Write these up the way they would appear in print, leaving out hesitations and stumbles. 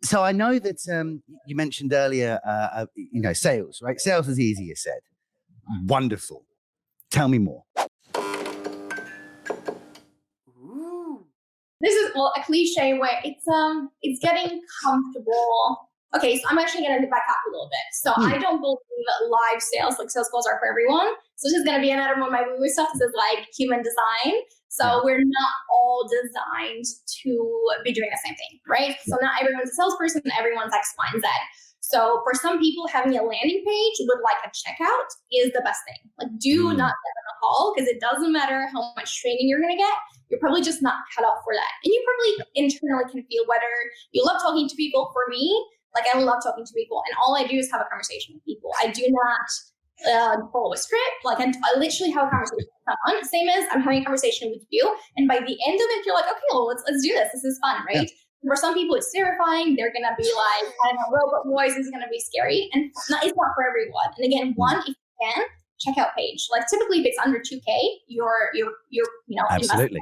So I know that you mentioned earlier, sales, right? Sales is easy, you said. Wonderful. Tell me more. Ooh. This is a cliche way. It's getting comfortable. Okay, so I'm actually going to back up a little bit. So I don't believe live sales, like sales calls, are for everyone. So this is going to be another one of my woo-woo stuff. This is like human design. So we're not all designed to be doing the same thing, right? So not everyone's a salesperson, everyone's X, Y, and Z. So for some people, having a landing page with like a checkout is the best thing. Like, do not get on a call, because it doesn't matter how much training you're going to get. You're probably just not cut out for that. And you probably internally can feel whether you love talking to people. For me, like, I love talking to people, and all I do is have a conversation with people. I do not follow a script. Like, I literally have a conversation with someone, same as I'm having a conversation with you. And by the end of it, you're like, okay, well, let's do this. This is fun, right? Yeah. For some people, it's terrifying. They're going to be like, I don't know, robot voice is going to be scary. And it's not for everyone. And again, one, if you can, checkout page. Like, typically, if it's under 2K, you're absolutely.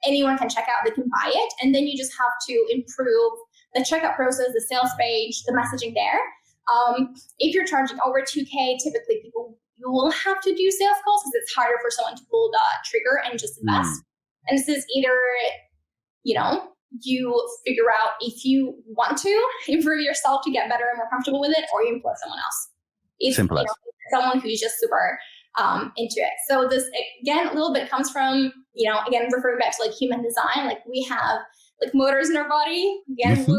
Anyone can check out, they can buy it. And then you just have to improve the checkout process, the sales page, the messaging there. If you're charging over 2K, typically you will have to do sales calls, because it's harder for someone to pull the trigger and just invest. And this is either, you figure out if you want to improve yourself to get better and more comfortable with it, or you employ someone else. It's simple as. Someone who's just super into it. So this, again, a little bit comes from, again, referring back to like human design. Like, we have like motors in our body, again, but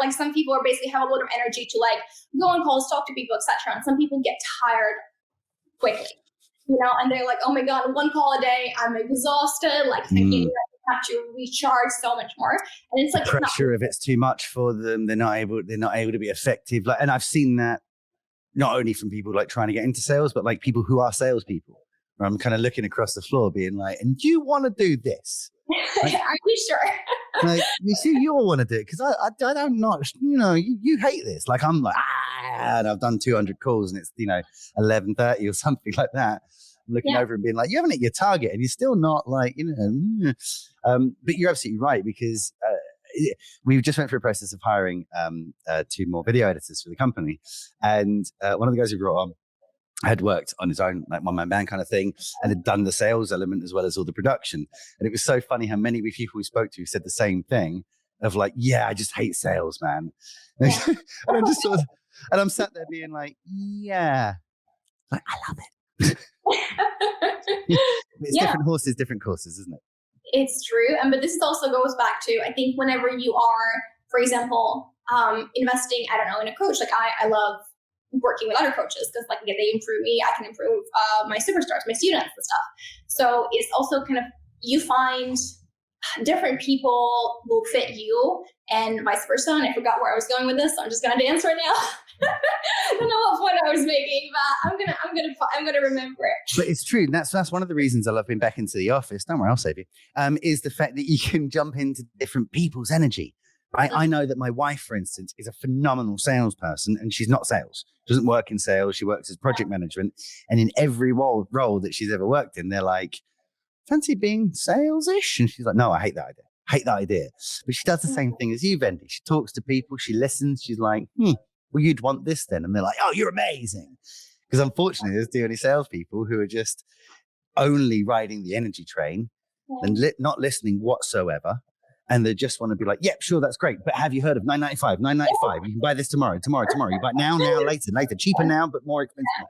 like some people are basically have a lot of energy to like go on calls, talk to people, etc. And some people get tired quickly, and they're like, oh my God, one call a day, I'm exhausted. Like, thinking have to recharge so much more. And it's like the pressure if it's too much for them, they're not able to be effective. Like, and I've seen that not only from people like trying to get into sales, but like people who are salespeople. Where I'm kind of looking across the floor, being like, "And do you want to do this? Like, are you sure?" Like, you see, you all want to do it, because I don't not, you hate this. Like, I'm like, and I've done 200 calls, and it's 11:30 or something like that. I'm looking over and being like, you haven't hit your target, and you're still not like, but you're absolutely right, because we just went through a process of hiring 2 more video editors for the company, and one of the guys who brought on had worked on his own, like one-man band kind of thing, and had done the sales element as well as all the production. And it was so funny how many people we spoke to said the same thing of like, yeah, I just hate sales, man. And I'm just and I'm sat there being like, yeah, like, I love it. It's different horses, different courses, isn't it? It's true. But this also goes back to, I think, whenever you are, for example, investing, I don't know, in a coach, like I love working with other coaches, because like, again, they improve me, I can improve my superstars, my students and stuff. So it's also kind of, you find different people will fit you and vice versa. And I forgot where I was going with this, so I'm just going to dance right now. I don't know what point I was making, but I'm gonna remember it. But it's true. That's one of the reasons I love being back into the office. Don't worry, I'll save you. Is the fact that you can jump into different people's energy. Right? I know that my wife, for instance, is a phenomenal salesperson, and she's not sales. She doesn't work in sales. She works as project management. And in every role that she's ever worked in, they're like, fancy being sales-ish? And she's like, no, I hate that idea. But she does the same thing as you, Vendy. She talks to people. She listens. She's like, well, you'd want this then. And they're like, oh, you're amazing. Because unfortunately, there's too many salespeople who are just only riding the energy train and not listening whatsoever. And they just want to be like, yep, sure, that's great. But have you heard of $9.95? $9.95. You can buy this tomorrow. You buy now, later. Cheaper now, but more expensive.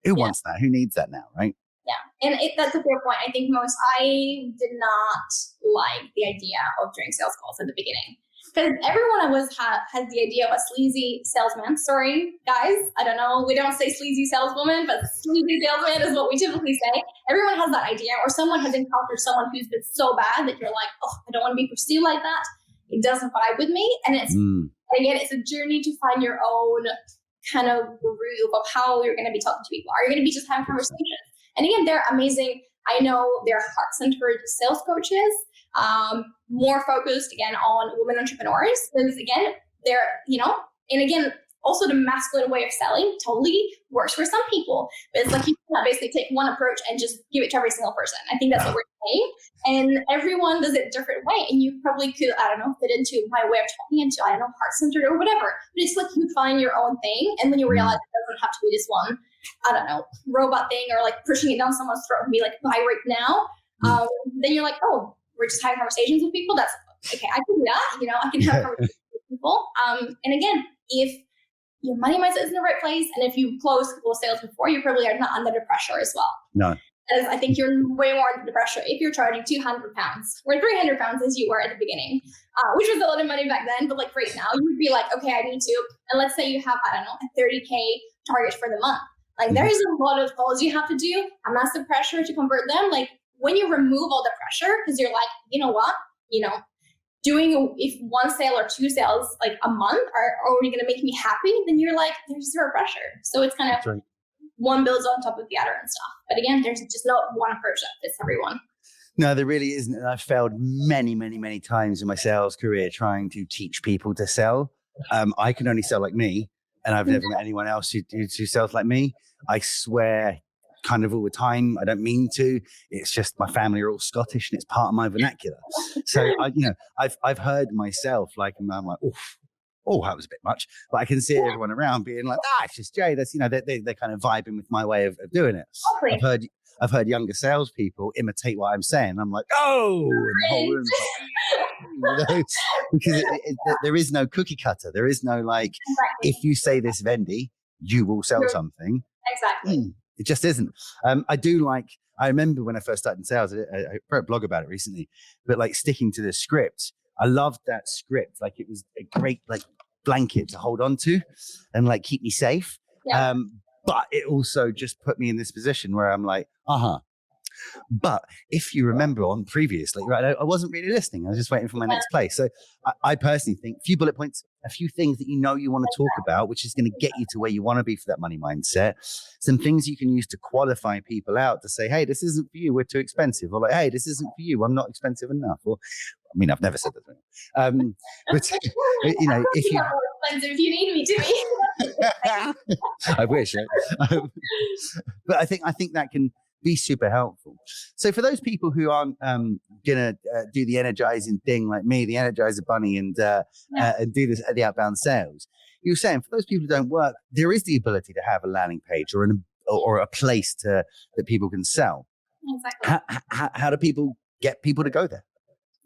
Who wants that? Who needs that now, right? Yeah. And that's a fair point. I think I did not like the idea of doing sales calls at the beginning. Because everyone has the idea of a sleazy salesman. Sorry, guys. I don't know. We don't say sleazy saleswoman, but sleazy salesman is what we typically say. Everyone has that idea, or someone has encountered someone who's been so bad that you're like, oh, I don't want to be pursued like that. It doesn't vibe with me. And again, it's a journey to find your own kind of groove of how you're going to be talking to people. Are you going to be just having conversations? And again, they're amazing. I know they're heart-centered sales coaches. More focused again on women entrepreneurs, because again, they're, and again, also the masculine way of selling totally works for some people. But it's like you cannot basically take one approach and just give it to every single person. I think that's what we're saying. And everyone does it a different way. And you probably could, I don't know, fit into my way of talking into, I don't know, heart-centered or whatever. But it's like you find your own thing. And then you realize it doesn't have to be this one, I don't know, robot thing or like pushing it down someone's throat and be like, buy right now. Then you're like, oh, we're just having conversations with people. That's okay. I can do that. You know, I can have conversations with people. And again, if your money mindset is in the right place, and if you close a couple of sales before, you probably are not under the pressure as well. No. As I think you're way more under the pressure if you're charging £200 or £300 as you were at the beginning, which was a lot of money back then. But like right now, you would be like, okay, I need to. And let's say you have, I don't know, a 30K target for the month. Like there is a lot of calls you have to do, a massive pressure to convert them. Like when you remove all the pressure, because you're like, you know what, doing if one sale or two sales like a month are already going to make me happy, then you're like, there's zero pressure. So it's kind of one builds on top of the other and stuff. But again, there's just not one approach that fits everyone. No, there really isn't. And I've failed many, many, many times in my sales career trying to teach people to sell. I can only sell like me, and I've never met anyone else who sells like me. I swear kind of all the time. I don't mean to. It's just my family are all Scottish and it's part of my vernacular. So I've heard myself like, I'm like, oh, that was a bit much. But I can see everyone around being like, it's just Jay. That's they're kind of vibing with my way of doing it. Okay. I've heard younger salespeople imitate what I'm saying. I'm like, oh, and the whole room's like, because there is no cookie cutter. There is no like, if you say this, Vendy, you will sell something. Exactly. It just isn't. I remember when I first started in sales, I wrote a blog about it recently, but like sticking to the script, I loved that script. Like it was a great like blanket to hold on to and like keep me safe. Yeah. But it also just put me in this position where I'm like, But if you remember on previously, right, I wasn't really listening. I was just waiting for my next play. So I personally think a few bullet points, a few things that you want to talk about, which is going to get you to where you want to be for that money mindset. Some things you can use to qualify people out to say, hey, this isn't for you. We're too expensive. Or like, hey, this isn't for you. I'm not expensive enough. Or, I mean, I've never said that. But if you expensive, if you need me to be. I wish. Right? But I think that can be super helpful. So for those people who aren't gonna do the energizing thing like me, the Energizer Bunny, and do this at the outbound sales, you were saying for those people who don't work, there is the ability to have a landing page or a place that people can sell. Exactly. How do people get people to go there?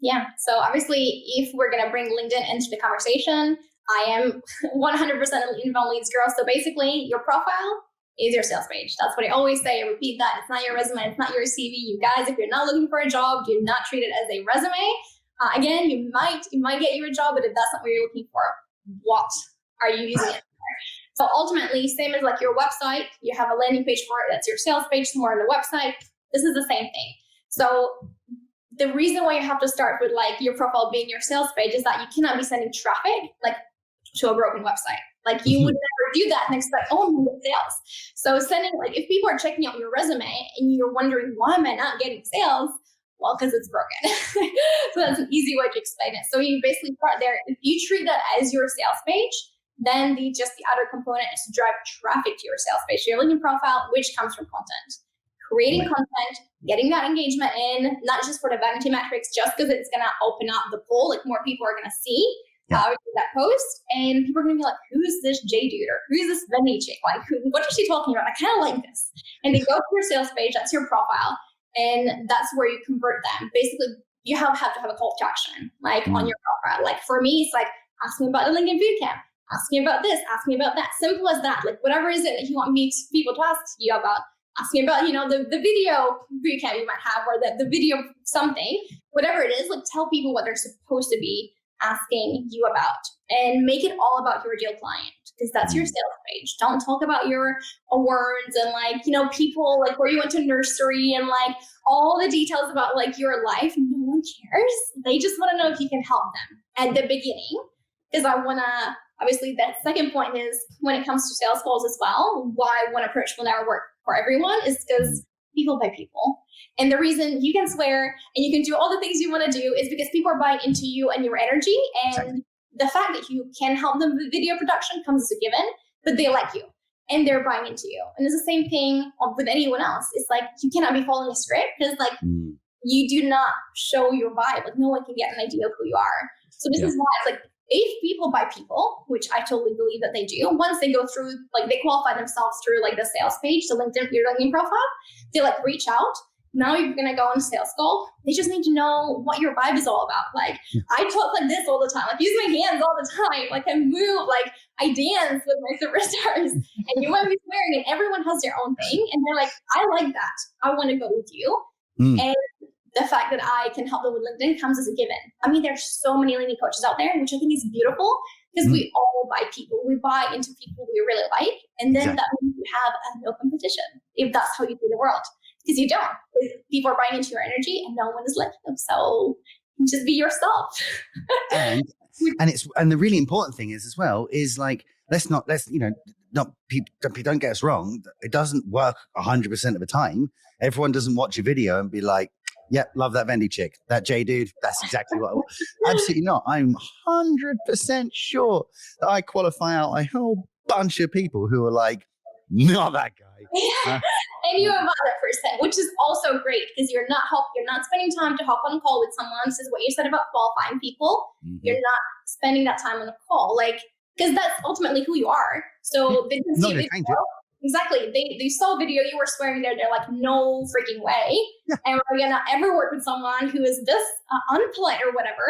Yeah. So obviously, if we're gonna bring LinkedIn into the conversation, I am 100% inbound leads girl. So basically, your profile is your sales page. That's what I always say. I repeat that. It's not your resume. It's not your CV. You guys, if you're not looking for a job, do not treat it as a resume. Again, you might get you a job, but if that's not what you're looking for, what are you using it for? So ultimately, same as like your website, you have a landing page for it. That's your sales page somewhere on the website. This is the same thing. So the reason why you have to start with like your profile being your sales page is that you cannot be sending traffic like to a broken website. Like you would never do that and expect, oh, I'm getting sales. So sending, like if people are checking out your resume and you're wondering, why am I not getting sales? Well, because it's broken. So that's an easy way to explain it. So you basically start there. If you treat that as your sales page, then the other component is to drive traffic to your sales page, to your LinkedIn profile, which comes from content. Creating content, getting that engagement in, not just for the vanity metrics, just because it's going to open up the pool, like more people are going to see that post, and people are going to be like, who's this J dude, or who's this Vendy chick? Like, what is she talking about? I kind of like this. And they go to your sales page, that's your profile, and that's where you convert them. Basically, you have to have a call to action, like on your profile. Like for me, it's like, ask me about the LinkedIn bootcamp, ask me about this, ask me about that. Simple as that. Like whatever is it that you want people to ask you about. Ask me about, the video bootcamp you might have, or the video something, whatever it is, like tell people what they're supposed to be asking you about, and make it all about your ideal client, because that's your sales page. Don't talk about your awards and people like where you went to nursery and like all the details about like your life. No one cares. They just want to know if you can help them at the beginning. Because obviously that second point is when it comes to sales calls as well, why one approach will never work for everyone is because people buy people. And the reason you can swear and you can do all the things you want to do is because people are buying into you and your energy. And the fact that you can help them with video production comes as a given, but they like you and they're buying into you. And it's the same thing with anyone else. It's like, you cannot be following a script because like you do not show your vibe. Like no one can get an idea of who you are. So this is why it's like, if people buy people, which I totally believe that they do, once they go through, like they qualify themselves through like the sales page, the LinkedIn, your LinkedIn profile, they like reach out. Now you're going to go on a sales call. They just need to know what your vibe is all about. Like I talk like this all the time, like use my hands all the time. Like I move, like I dance with my superstars and you might be swearing and everyone has their own thing. And they're like, I like that. I want to go with you. And the fact that I can help them with LinkedIn comes as a given. I mean, there's so many LinkedIn coaches out there, which I think is beautiful because we all buy people. We buy into people we really like. And then that means you have no competition if that's how you do the world. Because you don't. People are buying into your energy and no one is letting them. So just be yourself. and the really important thing is as well is like, don't get us wrong. It doesn't work 100% of the time. Everyone doesn't watch a video and be like, yep, love that Vendy chick. That J dude, that's exactly what I want. Absolutely not. I'm 100% sure that I qualify out a whole bunch of people who are like, not that guy. And you invite that person, which is also great because you're not spending time to hop on a call with someone. This is what you said about qualifying people. You're not spending that time on a call, like, because that's ultimately who you are. So they can see video. Exactly. They saw a video, you were swearing there. They're like, no freaking way. Yeah. And we're going to ever work with someone who is this unpolite or whatever.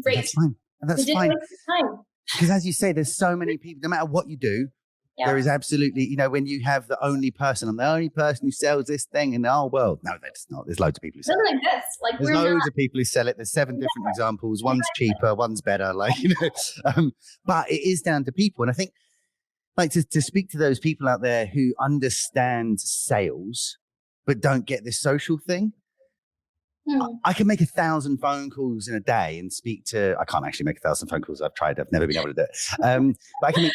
Great. That's fine. That's fine. Because as you say, there's so many people, no matter what you do, there is absolutely, when you have the only person, I'm the only person who sells this thing in the whole world. No, that's not. There's loads of people who sell it. Like this. Like there's loads of people who sell it. There's 7 different examples. One's cheaper, one's better. Like, but it is down to people. And I think, like to speak to those people out there who understand sales, but don't get this social thing. I can make 1,000 phone calls in a day and speak to, I can't actually make 1,000 phone calls. I've tried. I've never been able to do it. But I can make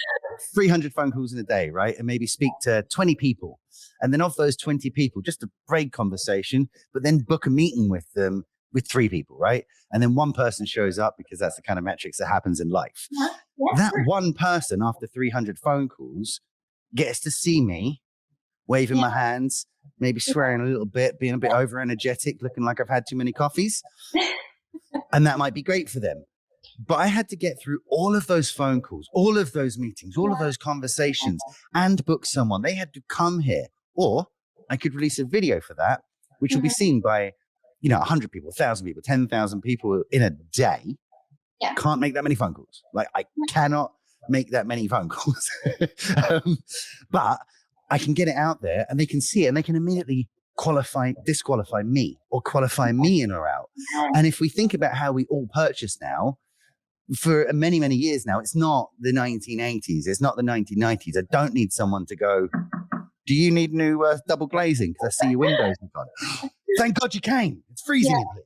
300 phone calls in a day, right? And maybe speak to 20 people. And then of those 20 people, just a break conversation, but then book a meeting with them with 3 people, right? And then one person shows up because that's the kind of metrics that happens in life. That one person after 300 phone calls gets to see me waving my hands, maybe swearing a little bit, being a bit over energetic, looking like I've had too many coffees. And that might be great for them. But I had to get through all of those phone calls, all of those meetings, all of those conversations and book someone. They had to come here, or I could release a video for that, which will be seen by 100 people, 1,000 people, 10,000 people in a day. Can't make that many phone calls. Like I cannot make that many phone calls. But I can get it out there and they can see it and they can immediately disqualify me or qualify me in or out. And if we think about how we all purchase now, for many, many years now, it's not the 1980s. It's not the 1990s. I don't need someone to go, do you need new double glazing? Because I see your windows have gone. Thank God you came. It's freezing in here.